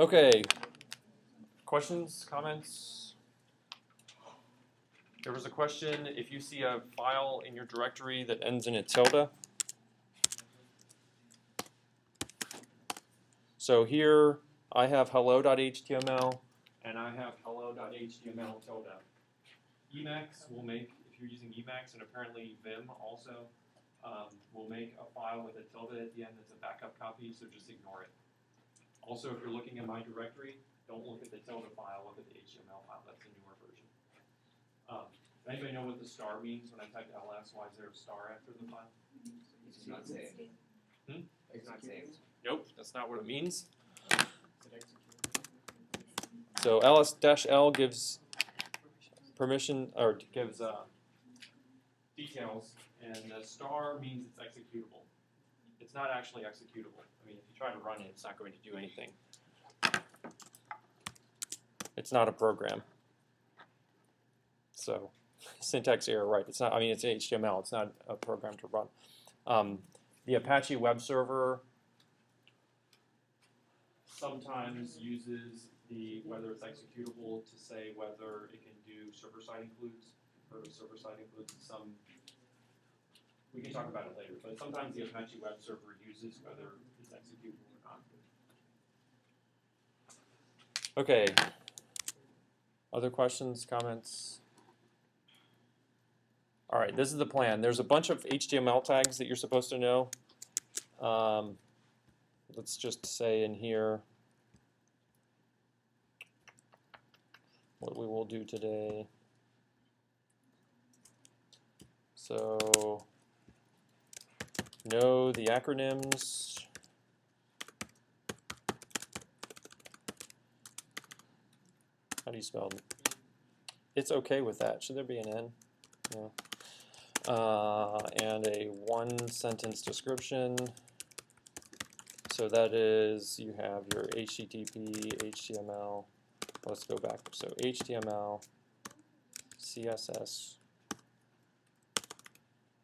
Okay. Questions, comments? There was a question, if you see a file in your directory that ends in a tilde. So here I have hello.html and I have hello.html tilde. Emacs will make, if you're using Emacs, and apparently Vim also, will make a file with a tilde at the end that's a backup copy, so just ignore it. Also, if you're looking at my directory, don't look at the tilde file, look at the HTML file. That's a newer version. Anybody know what the star means when I type ls? Why is there a star after the file? It's not saved. It's not saved. Nope, that's not what it means. So ls-l gives permission, or gives details, and the star means it's executable. It's not actually executable. I mean, if you try to run it, it's not going to do anything. It's not a program. So, syntax error, right? It's not. I mean, it's HTML. It's not a program to run. The Apache web server sometimes uses whether it's executable to say whether it can do server-side includes. Or server-side includes some. We can talk about it later, but sometimes the Apache web server uses whether it's executable or not. Okay. Other questions, comments? All right, this is the plan. There's a bunch of HTML tags that you're supposed to know. Let's just say in here what we will do today. So, know the acronyms. How do you spell it? It's okay with that. Should there be an N? No. And a one-sentence description. So that is, you have your HTTP, HTML. Let's go back. So HTML, CSS.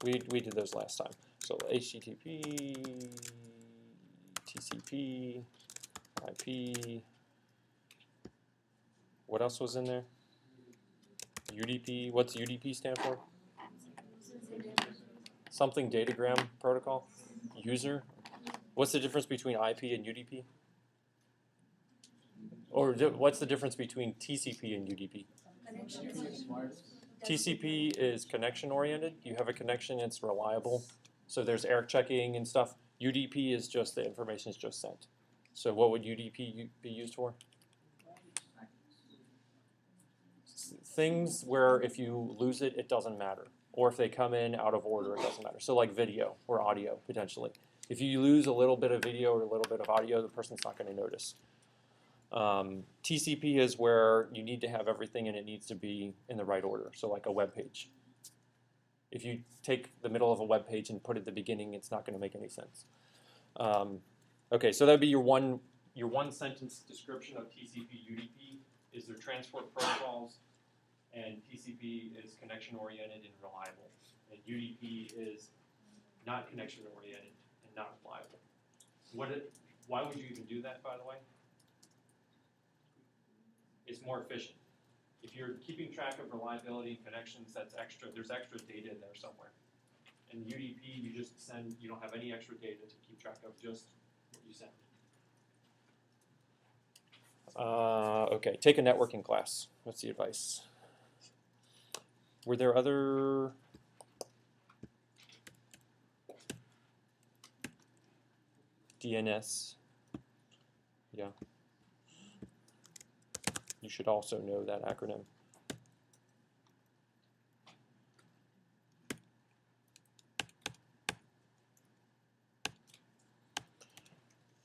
We did those last time. So HTTP, TCP, IP. What else was in there? UDP. What's UDP stand for? Something datagram protocol. User. What's the difference between IP and UDP? Or what's the difference between TCP and UDP? TCP is connection oriented. You have a connection, it's reliable. So there's error checking and stuff. UDP is just the information is just sent. So what would UDP be used for? Things where if you lose it, it doesn't matter. Or if they come in out of order, it doesn't matter. So like video or audio, potentially. If you lose a little bit of video or a little bit of audio, the person's not going to notice. TCP is where you need to have everything and it needs to be in the right order. So like a web page. If you take the middle of a web page and put it at the beginning, it's not going to make any sense. Okay, so that'd be your one sentence description of TCP UDP. Is there transport protocols, and TCP is connection oriented and reliable, and UDP is not connection oriented and not reliable. Why would you even do that, by the way? It's more efficient. If you're keeping track of reliability and connections, that's extra. There's extra data in there somewhere. And UDP, you just send. You don't have any extra data to keep track of, just what you send. Okay, take a networking class. What's the advice? Were there other? DNS. Yeah. You should also know that acronym.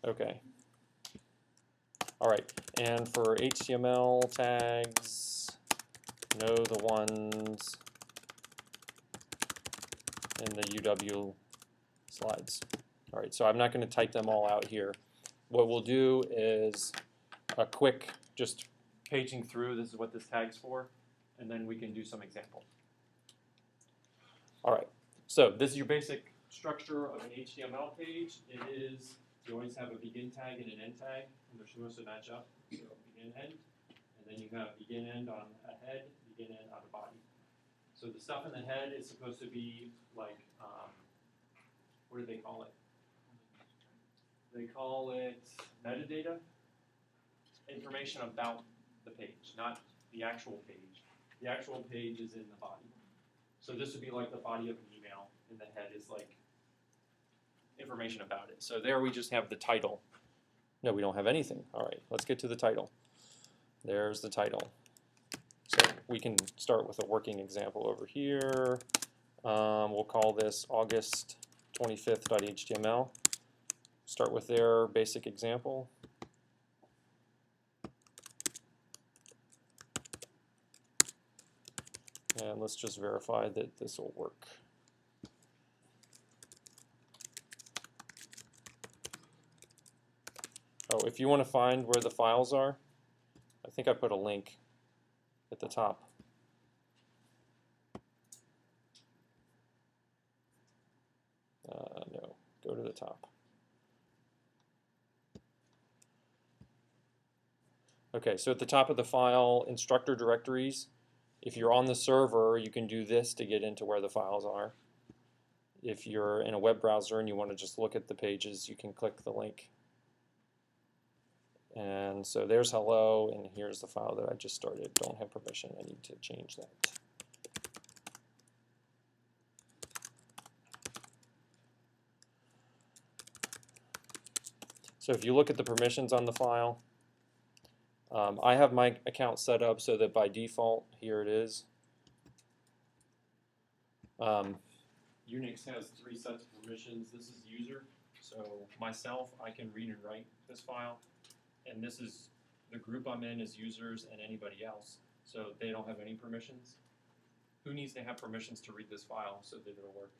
Okay. All right. And for HTML tags, know the ones in the UW slides. All right. So I'm not going to type them all out here. What we'll do is a quick just paging through, this is what this tag's for, and then we can do some example. All right, so this is your basic structure of an HTML page. It is You always have a begin tag and an end tag, and they're supposed to match up. So begin end, and then you have begin end on a head, begin end on a body. So the stuff in the head is supposed to be like, what do they call it? They call it metadata, information about the page, not the actual page. The actual page is in the body. So this would be like the body of an email, and the head is like information about it. So there we just have the title. No, we don't have anything. All right, let's get to the title. There's the title. So we can start with a working example over here. We'll call this August 25th.html. Start with their basic example. And let's just verify that this will work. Oh, if you want to find where the files are, I think I put a link at the top. No, go to the top. Okay, so at the top of the file, instructor directories. If you're on the server, you can do this to get into where the files are. If you're in a web browser and you want to just look at the pages, you can click the link. And so there's hello, and here's the file that I just started. Don't have permission. I need to change that. So if you look at the permissions on the file, I have my account set up so that by default, here it is. Unix has 3 sets of permissions. This is user. So myself, I can read and write this file. And this is the group I'm in is users and anybody else. So they don't have any permissions. Who needs to have permissions to read this file so that it'll work?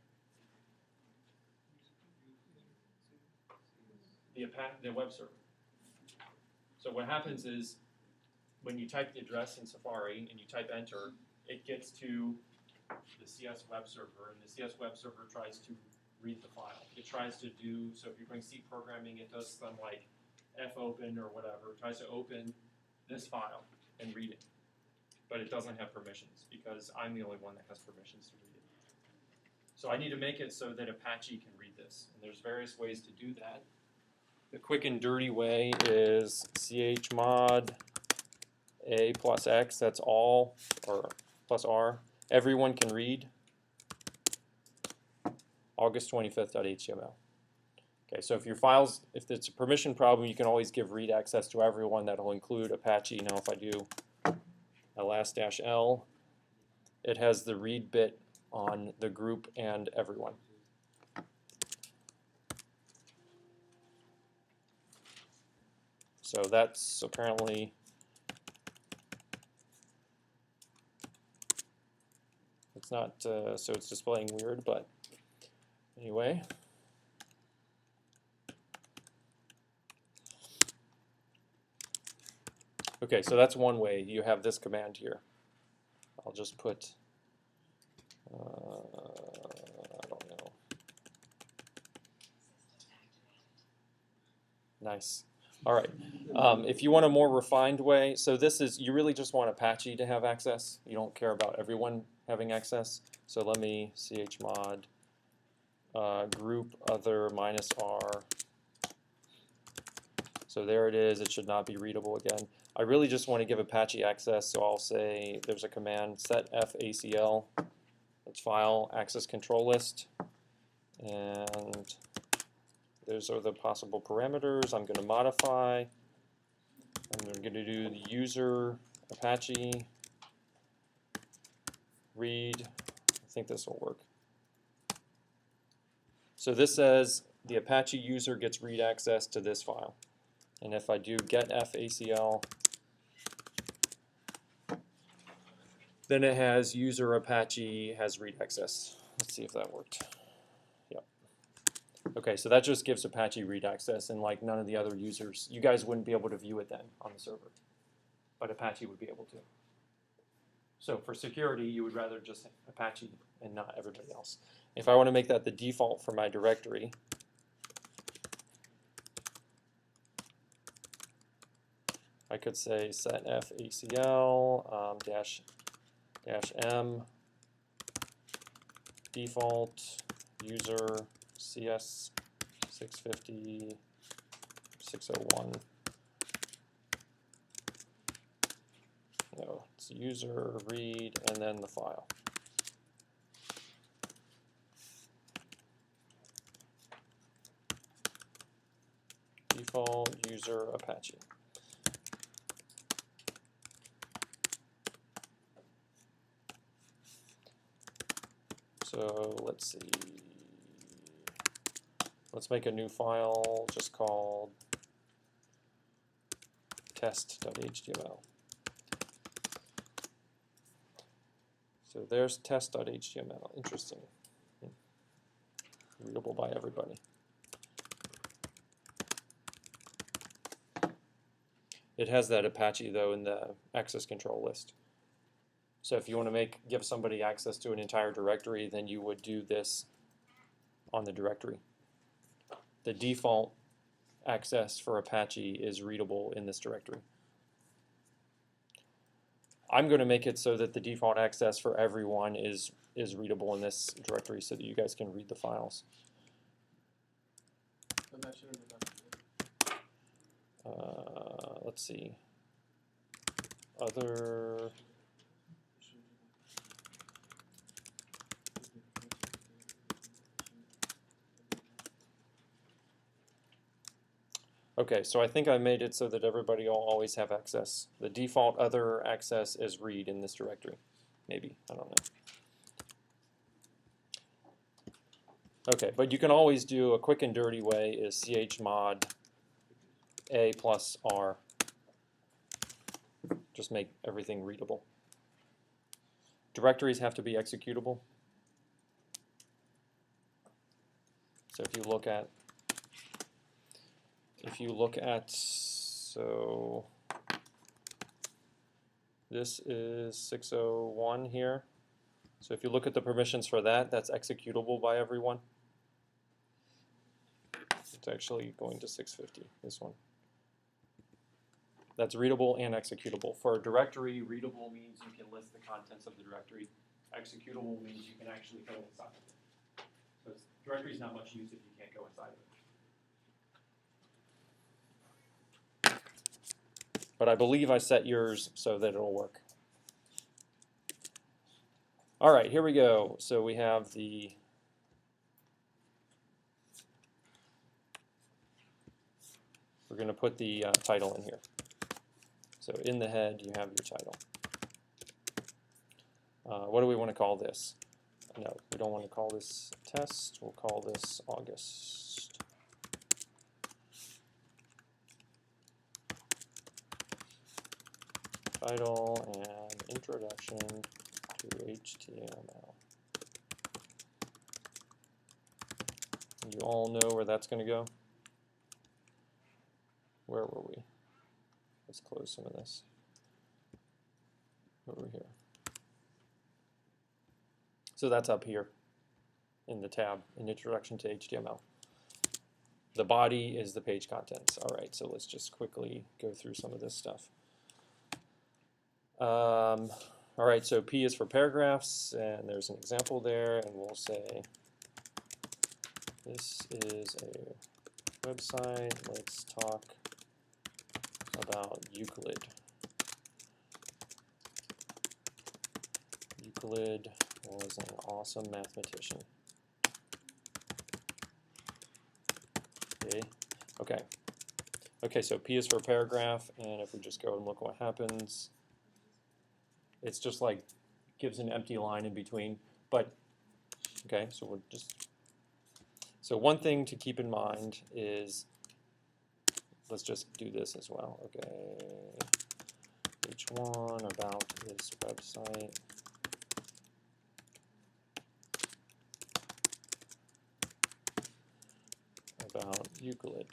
The web server. So what happens is when you type the address in Safari and you type enter, it gets to the CS web server, and the CS web server tries to read the file. It tries to do, so if you're doing C programming, it does some like fopen or whatever. It tries to open this file and read it. But it doesn't have permissions because I'm the only one that has permissions to read it. So I need to make it so that Apache can read this. And there's various ways to do that. The quick and dirty way is chmod a plus x, that's all, or plus r. Everyone can read August25th.html. Okay, so if your files, if it's a permission problem, you can always give read access to everyone. That'll include Apache. Now if I do ls-l, it has the read bit on the group and everyone. So that's apparently, it's not, so it's displaying weird, but anyway. Okay, so that's one way. You have this command here. I'll just put, I don't know. Nice. All right. If you want a more refined way, so this is, you really just want Apache to have access. You don't care about everyone having access. So let me chmod group other -r. So there it is. It should not be readable again. I really just want to give Apache access, so I'll say there's a command set facl, that's file access control list, and those are the possible parameters I'm going to modify. I'm going to do the user Apache read. I think this will work. So this says the Apache user gets read access to this file. And if I do get facl, then it has user Apache has read access. Let's see if that worked. Yep. Okay, so that just gives Apache read access, and like none of the other users, you guys wouldn't be able to view it then on the server, but Apache would be able to. So for security, you would rather just Apache and not everybody else. If I want to make that the default for my directory, I could say setf ACL dash M default user CS 650 601. No, it's user read and then the file. Default user Apache. So let's see. Let's make a new file just called test.html. So there's test.html. Interesting. Readable by everybody. It has that Apache though in the access control list. So if you want to give somebody access to an entire directory, then you would do this on the directory. The default access for Apache is readable in this directory. I'm going to make it so that the default access for everyone is readable in this directory so that you guys can read the files. Let's see. Other. Okay, so I think I made it so that everybody will always have access. The default other access is read in this directory. Maybe, I don't know. Okay, but you can always do a quick and dirty way is chmod a plus r. Just make everything readable. Directories have to be executable. So if you look at, so this is 601 here. So if you look at the permissions for that, that's executable by everyone. It's actually going to 650, this one. That's readable and executable. For a directory, readable means you can list the contents of the directory. Executable means you can actually go inside of it. So directory is not much use if you can't go inside of it. But I believe I set yours so that it'll work. All right, here we go. So we have we're going to put the title in here. So in the head, you have your title. What do we want to call this? No, we don't want to call this test. We'll call this August. Title and introduction to HTML. You all know where that's going to go? Where were we? Let's close some of this. Over here. So that's up here in the tab, in Introduction to HTML. The body is the page contents. All right, so let's just quickly go through some of this stuff. All right, so P is for paragraphs, and there's an example there, and we'll say this is a website. Let's talk about Euclid. Euclid was an awesome mathematician. Okay, so P is for paragraph, and if we just go and look what happens, it's just like gives an empty line in between. But okay, so we'll just, so one thing to keep in mind is, let's just do this as well. Okay, H1 about this website. About Euclid.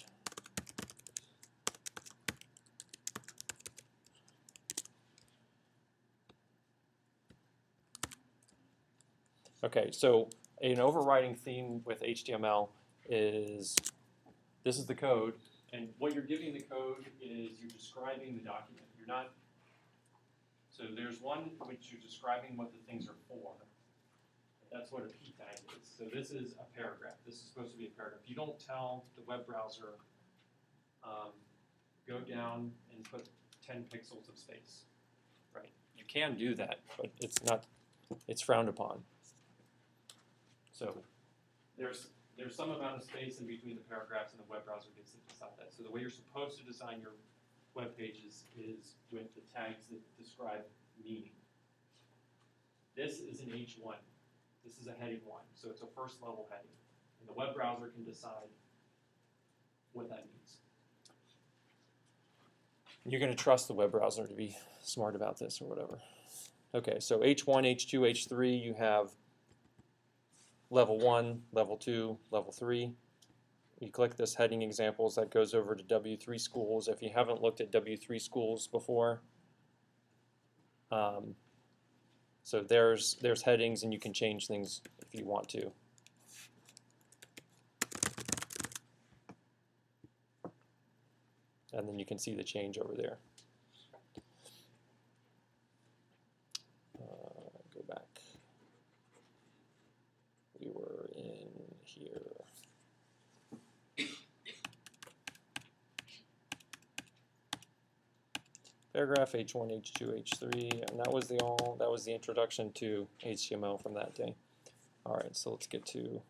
Okay, so an overriding theme with HTML is, this is the code, And what you're giving the code is you're describing the document. You're not, so there's one which you're describing what the things are for. That's what a p tag is. So this is a paragraph. This is supposed to be a paragraph. You don't tell the web browser, go down and put 10 pixels of space, right? You can do that, but it's not, it's frowned upon. So there's some amount of space in between the paragraphs, and the web browser gets to decide that. So the way you're supposed to design your web pages is with the tags that describe meaning. This is an H1. This is a heading 1, so it's a first level heading. And the web browser can decide what that means. You're going to trust the web browser to be smart about this or whatever. Okay, so H1, H2, H3, you have level 1, level 2, level 3. You click this heading examples, that goes over to W3 schools. If you haven't looked at W3 schools before, so there's headings, and you can change things if you want to. And then you can see the change over there. Go back. We were in here. Paragraph H1, H2, H3, and that was the introduction to HTML from that day. All right, so let's get to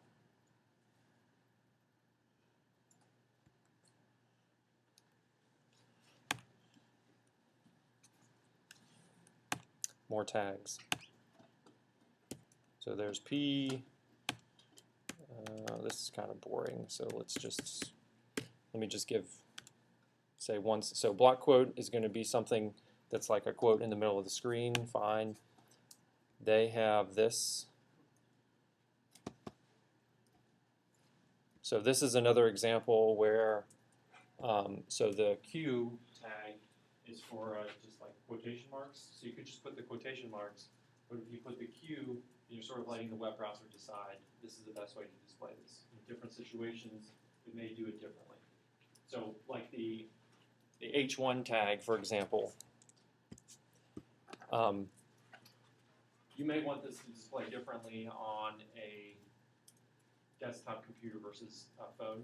more tags. So there's P. This is kind of boring, so let me just give, say once. So block quote is going to be something that's like a quote in the middle of the screen. Fine. They have this. So this is another example where, so the Q tag is for just like quotation marks. So you could just put the quotation marks, but if you put the Q, you're sort of letting the web browser decide this is the best way to display this. In different situations, it may do it differently. So like the H1 tag, for example, you may want this to display differently on a desktop computer versus a phone.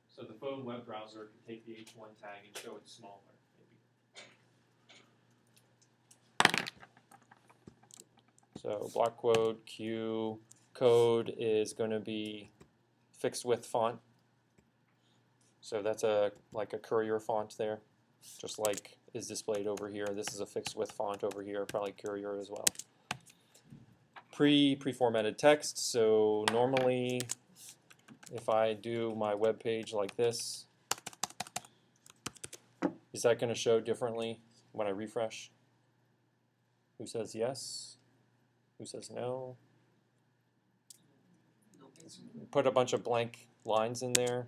So the phone web browser can take the H1 tag and show it smaller, maybe. So block quote, Q, code is going to be fixed width font. So that's like a Courier font there, just like is displayed over here. This is a fixed width font over here, probably Courier as well. Pre-formatted text. So normally, if I do my web page like this, is that going to show differently when I refresh? Who says yes? Who says no? Put a bunch of blank lines in there.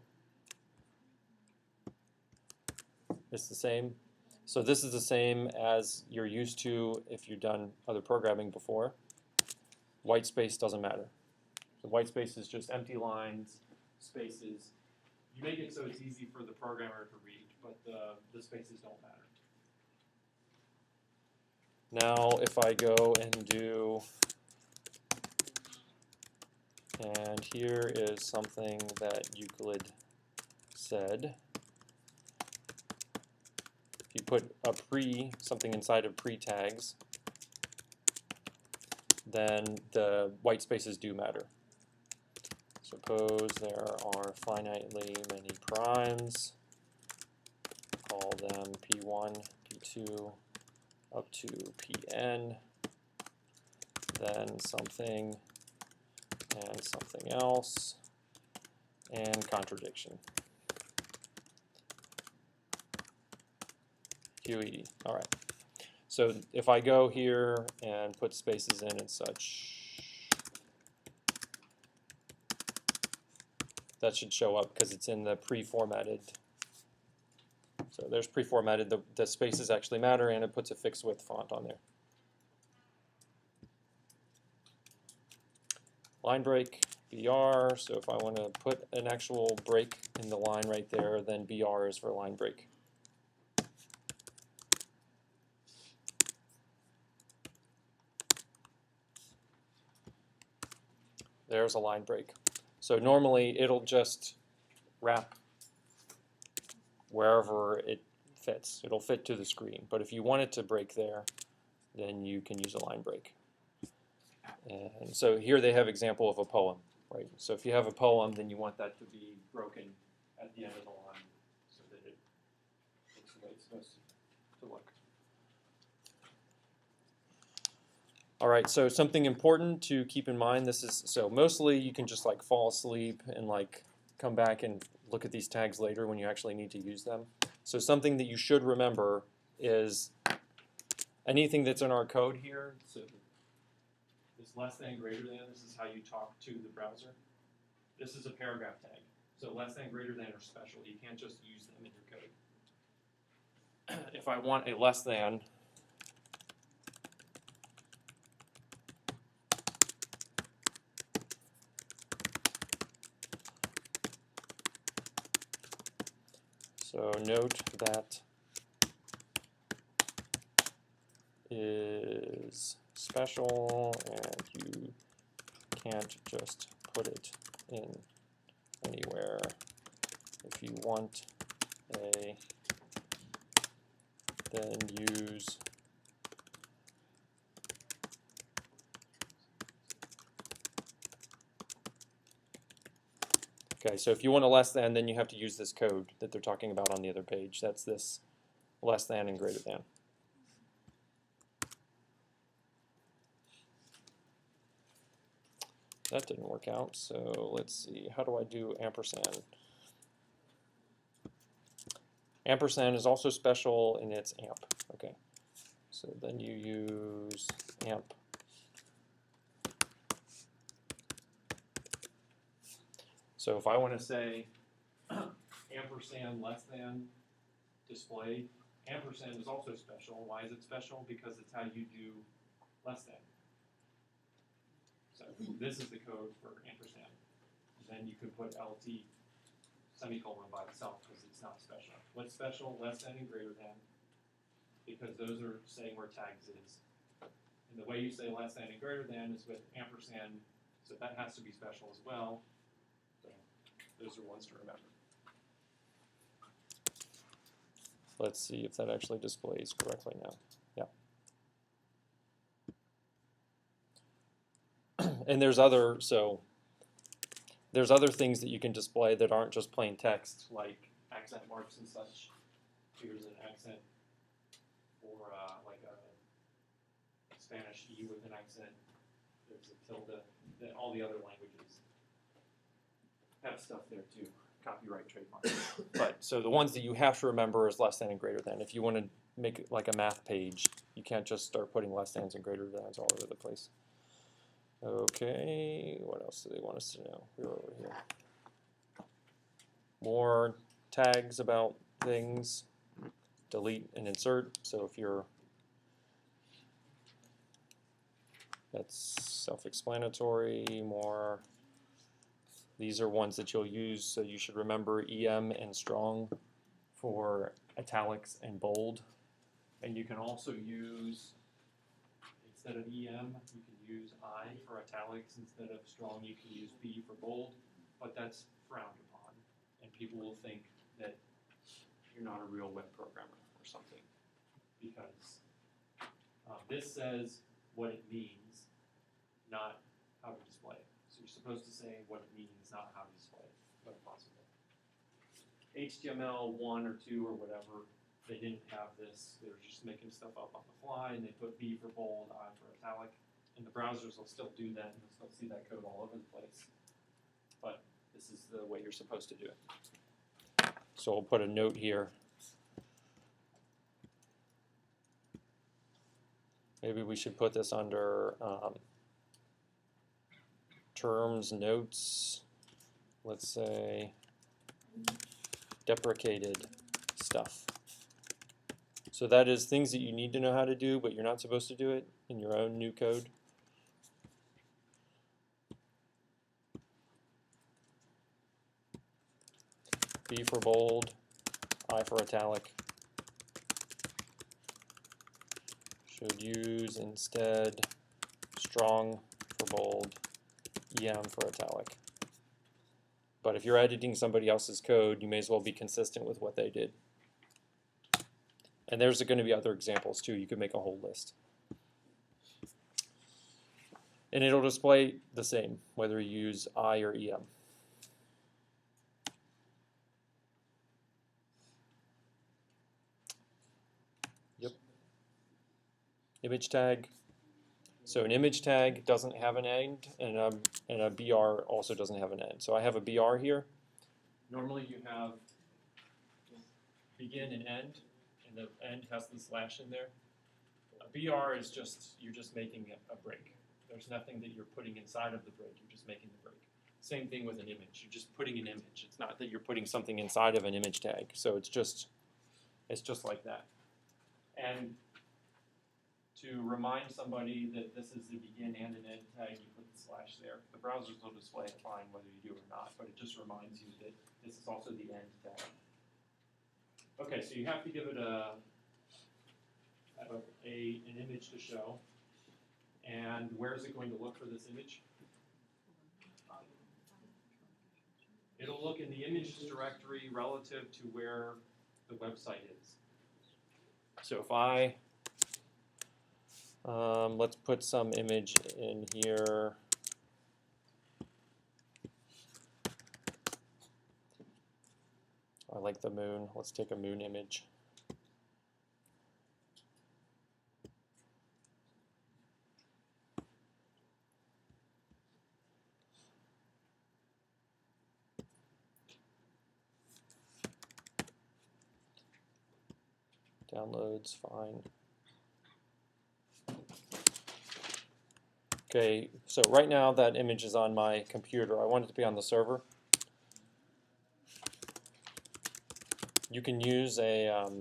It's the same. So this is the same as you're used to if you've done other programming before. White space doesn't matter. The white space is just empty lines, spaces. You make it so it's easy for the programmer to read, but the spaces don't matter. Now if I go and do, and here is something that Euclid said. If you put a something inside of pre-tags, then the white spaces do matter. Suppose there are finitely many primes. Call them P1, P2, up to Pn. Then something and something else, and contradiction. QED. All right. So if I go here and put spaces in and such, that should show up because it's in the pre-formatted. So there's pre-formatted. The spaces actually matter, and it puts a fixed width font on there. Line break. BR. So if I want to put an actual break in the line right there, then BR is for line break. There's a line break. So normally it'll just wrap wherever it fits. It'll fit to the screen. But if you want it to break there, then you can use a line break. And so here they have example of a poem, right? So if you have a poem, then you want that to be broken at the end of the line so that it looks the way it's supposed to look. All right, so something important to keep in mind, this is, so mostly you can just like fall asleep and like come back and look at these tags later when you actually need to use them. So something that you should remember is anything that's in our code here, so this less than, greater than, this is how you talk to the browser. This is a paragraph tag. So less than, greater than are special. You can't just use them in your code. If I want a less than, so note that is special and you can't just put it in anywhere. If you want a, then use okay, so if you want a less than, then you have to use this code that they're talking about on the other page. That's this less than and greater than. That didn't work out, so let's see. How do I do ampersand? Ampersand is also special in its amp. Okay, so then you use amp. So if I want to say ampersand less than display, ampersand is also special. Why is it special? Because it's how you do less than. So this is the code for ampersand. Then you could put LT semicolon by itself because it's not special. What's special? Less than and greater than, because those are saying where tags is. And the way you say less than and greater than is with ampersand, so that has to be special as well. So those are ones to remember. Let's see if that actually displays correctly now. Yeah. And there's other, so there's other things that you can display that aren't just plain text, like accent marks and such. Here's an accent, or like a Spanish E with an accent. There's a tilde. Then all the other languages have stuff there too, copyright, trademark. But so the ones that you have to remember is less than and greater than. If you want to make it like a math page, you can't just start putting less thans and greater thans all over the place. Okay, what else do they want us to know? We're over here. More tags about things. Delete and insert. So if you're, that's self-explanatory. More, these are ones that you'll use, so you should remember EM and strong for italics and bold. And you can also use, instead of EM, you can use I for italics. Instead of strong, you can use B for bold, but that's frowned upon. And people will think that you're not a real web programmer or something, because this says what it means, not how to display it. So you're supposed to say what it means, not how to display it, when possible. HTML 1 or 2 or whatever, they didn't have this. They were just making stuff up on the fly, and they put B for bold, I for italic. And the browsers will still do that, and you'll still see that code all over the place. But this is the way you're supposed to do it. So we'll put a note here. Maybe we should put this under terms, notes, let's say deprecated stuff. So that is things that you need to know how to do, but you're not supposed to do it in your own new code. B for bold, I for italic. Should use instead strong for bold, EM for italic. But if you're editing somebody else's code, you may as well be consistent with what they did. And there's going to be other examples too. You could make a whole list. And it'll display the same, whether you use I or EM. Yep. Image tag. So an image tag doesn't have an end, and a BR also doesn't have an end. So I have a BR here. Normally you have begin and end, and the end has the slash in there. A BR is just, you're just making a break. There's nothing that you're putting inside of the break, you're just making the break. Same thing with an image, you're just putting an image. It's not that you're putting something inside of an image tag. So it's just like that. And to remind somebody that this is the begin and an end tag, you put the slash there. The browsers will display it fine whether you do or not, but it just reminds you that this is also the end tag. Okay, so you have to give it an image to show. And where is it going to look for this image? It'll look in the images directory relative to where the website is. So if I let's put some image in here. I like the moon. Let's take a moon image. Downloads, fine. Okay, so right now that image is on my computer. I want it to be on the server. You can use a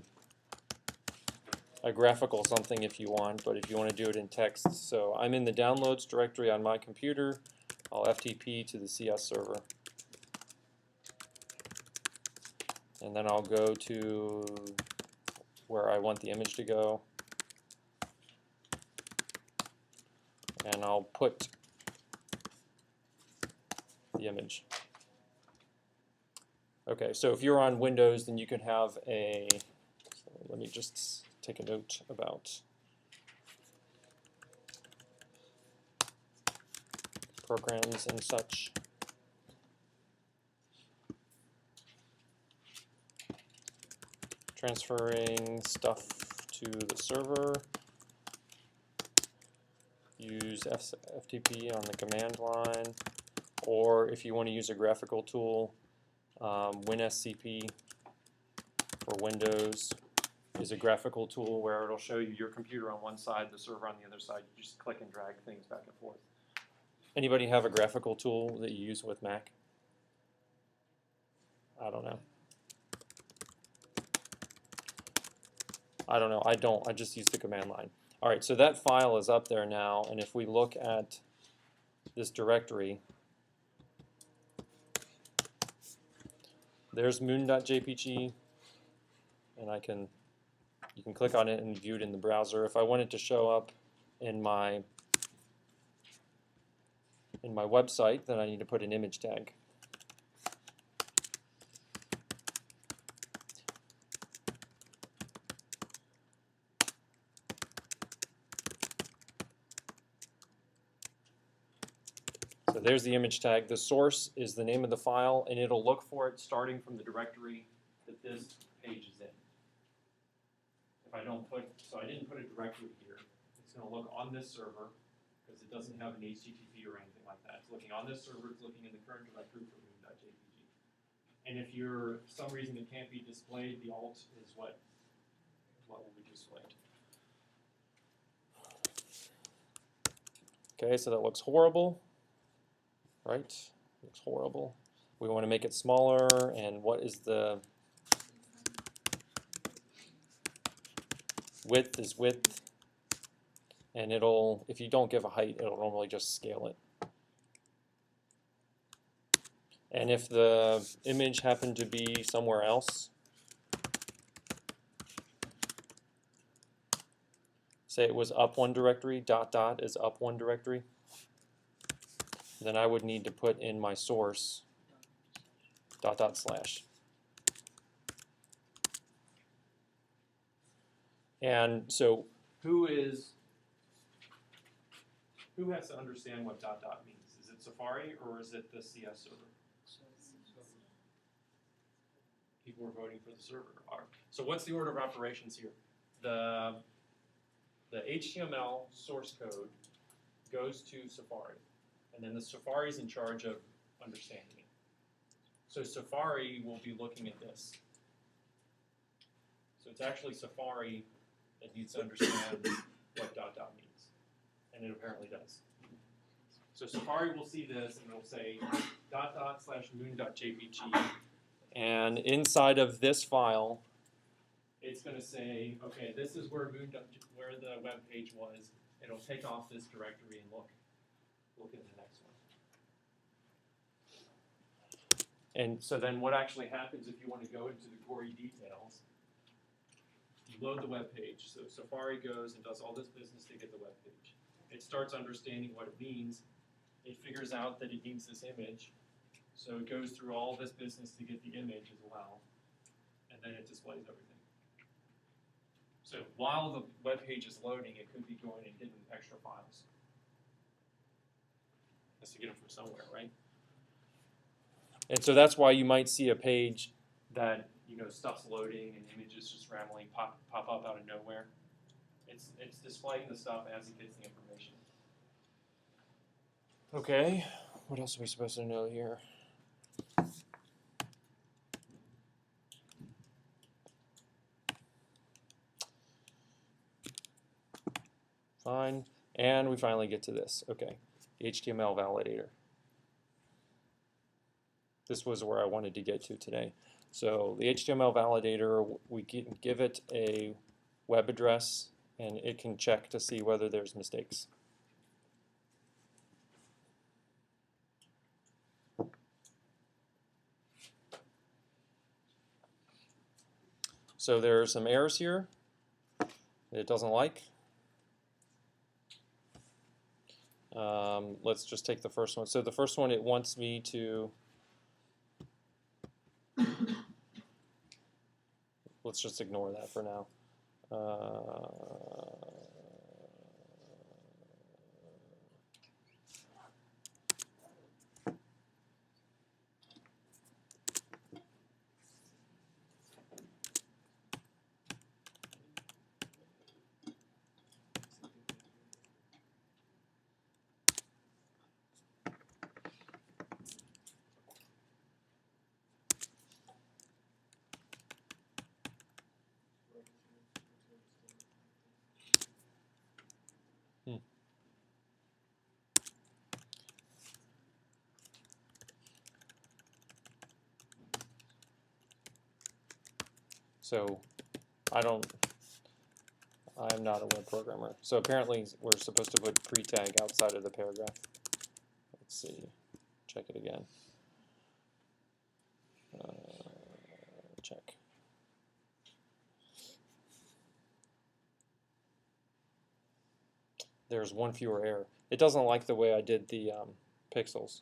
graphical something if you want, but if you want to do it in text. So I'm in the downloads directory on my computer. I'll FTP to the CS server. And then I'll go to where I want the image to go. And I'll put the image. Okay, so if you're on Windows, then you can have a, so let me just take a note about programs and such. Transferring stuff to the server. Use FTP on the command line, or if you want to use a graphical tool, WinSCP for Windows is a graphical tool where it'll show you your computer on one side, the server on the other side. You just click and drag things back and forth. Anybody have a graphical tool that you use with Mac? I don't know. I don't know. I don't. I just use the command line. All right, so that file is up there now, and if we look at this directory, there's moon.jpg, and you can click on it and view it in the browser. If I want it to show up in my website, then I need to put an image tag. So there's the image tag. The source is the name of the file, and it'll look for it starting from the directory that this page is in. If I don't put, so I didn't put a directory here. It's going to look on this server because it doesn't have an HTTP or anything like that. It's looking on this server. It's looking in the current directory for moon.jpg. And if for some reason it can't be displayed, the alt is what will be displayed. Okay, so that looks horrible. Right? Looks horrible. We want to make it smaller, and what is the width is width, and it'll, if you don't give a height, it'll normally just scale it. And if the image happened to be somewhere else, say it was up one directory, dot dot is up one directory, then I would need to put in my source dot dot slash. And so who has to understand what dot dot means? Is it Safari or is it the CS server? People are voting for the server. So what's the order of operations here? The HTML source code goes to Safari, and then the Safari is in charge of understanding it. So Safari will be looking at this. So it's actually Safari that needs to understand what dot dot means, and it apparently does. So Safari will see this, and it'll say dot dot slash moon.jpg, and inside of this file, it's going to say, okay, this is where where the web page was. It'll take off this directory and look at the next one. And so then what actually happens if you want to go into the gory details, you load the web page. So Safari goes and does all this business to get the web page. It starts understanding what it means. It figures out that it needs this image. So it goes through all this business to get the image as well. And then it displays everything. So while the web page is loading, it could be going and getting extra files. Has to get them from somewhere, right? And so that's why you might see a page that, you know, stuff's loading and images just randomly pop up out of nowhere. It's displaying the stuff as it gets the information. Okay, what else are we supposed to know here? Fine, and we finally get to this. Okay, the HTML validator. This was where I wanted to get to today. So the HTML validator, we can give it a web address, and it can check to see whether there's mistakes. So there are some errors here that it doesn't like. Let's just take the first one. So the first one, it wants me to, let's just ignore that for now. So I'm not a web programmer. So apparently we're supposed to put pre-tag outside of the paragraph. Let's see, check it again. Check. There's one fewer error. It doesn't like the way I did the pixels.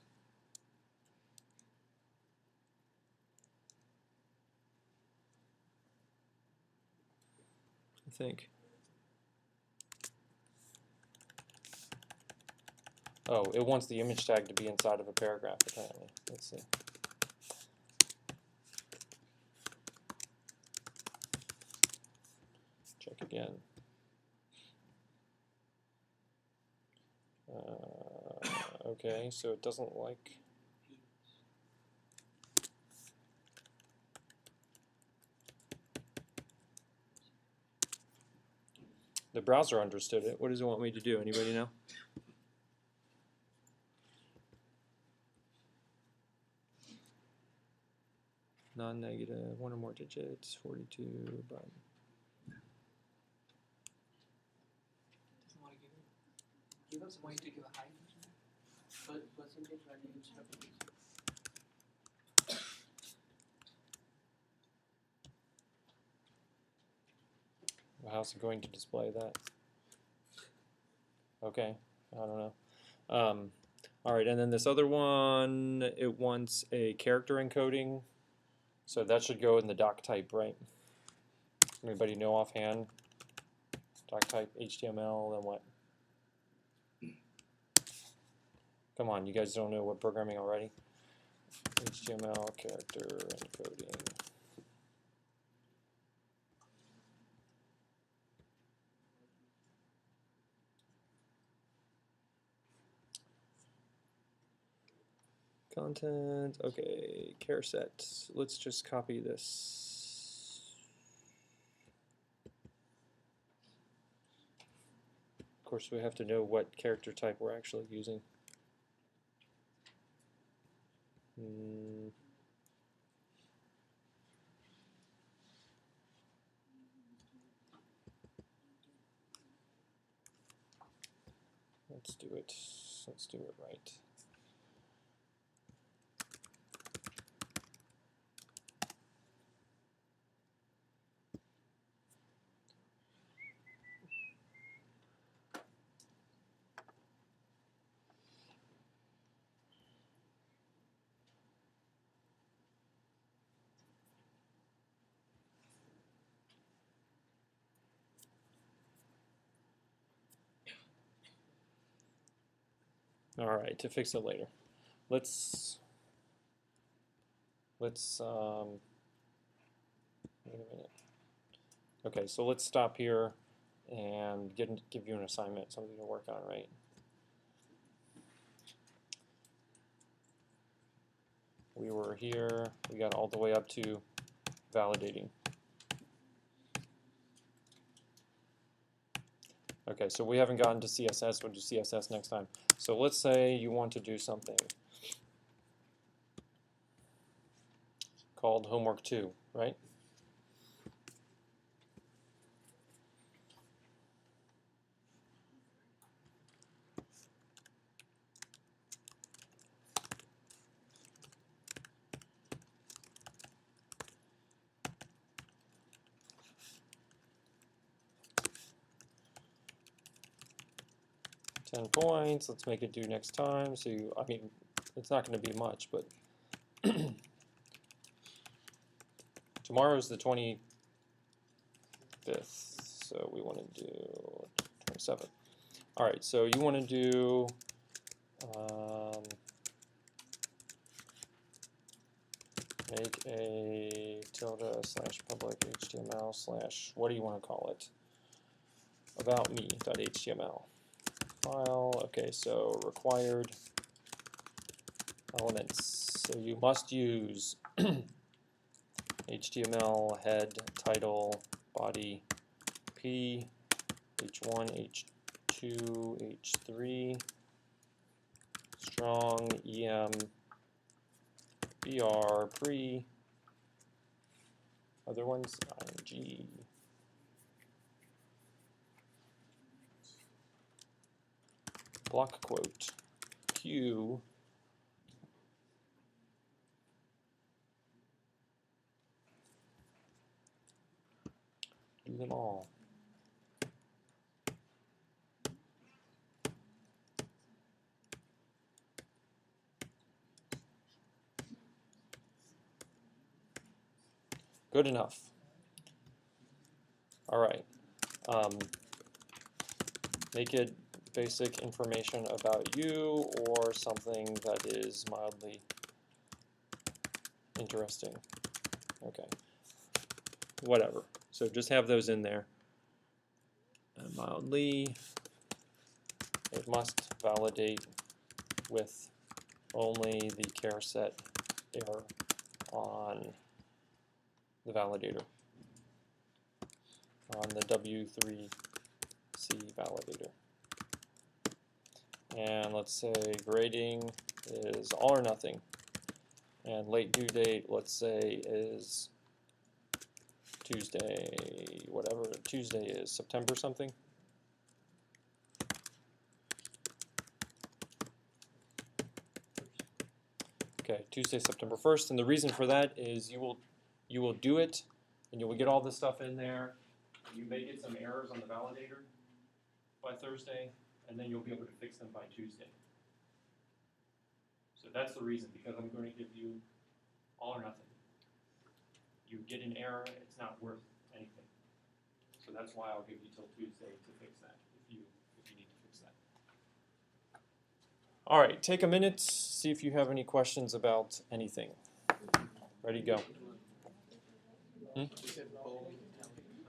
I think. Oh, it wants the image tag to be inside of a paragraph, apparently. Let's see. Check again. Okay, so it doesn't like. The browser understood it. What does it want me to do? Anybody know? Non-negative, one or more digits, 42, but. Give us why to give a high percentage value instead of how's it going to display that? Okay, I don't know. All right, and then this other one, it wants a character encoding, so that should go in the doc type, right? Anybody know offhand? Doc type HTML, then what? Come on, you guys don't know what programming already? HTML character encoding. Content, okay, char set. Let's just copy this. Of course, we have to know what character type we're actually using. Let's do it. Let's do it right. All right, to fix it later. Let's wait a minute. Okay, so let's stop here and give you an assignment, something to work on, right? We were here, we got all the way up to validating. Okay, so we haven't gotten to CSS, we'll do CSS next time. So let's say you want to do something called homework 2, right? $10 points, let's make it due next time. So I mean, it's not going to be much, but tomorrow's the 25th, so we want to do 27th. All right, so you want to do make a tilde/public HTML/ what do you want to call it? About me.html file. Okay, so required elements. So you must use HTML head, title, body, P, H1, H2, H3, strong, EM, BR, pre, other ones, ING. Block quote, Q, do them all. Good enough. All right. Make it basic information about you or something that is mildly interesting. Okay. Whatever. So just have those in there. And mildly, it must validate with only the char set error on the validator, on the W3C validator. And let's say grading is all or nothing. And late due date, let's say, is Tuesday, whatever Tuesday is, September something. Okay, Tuesday, September 1st. And the reason for that is you will do it, and you will get all this stuff in there, You may get some errors on the validator by Thursday, and then you'll be able to fix them by Tuesday. So that's the reason, because I'm going to give you all or nothing. You get an error, it's not worth anything. So that's why I'll give you till Tuesday to fix that, if you need to fix that. All right, take a minute, see if you have any questions about anything. Ready, go. You said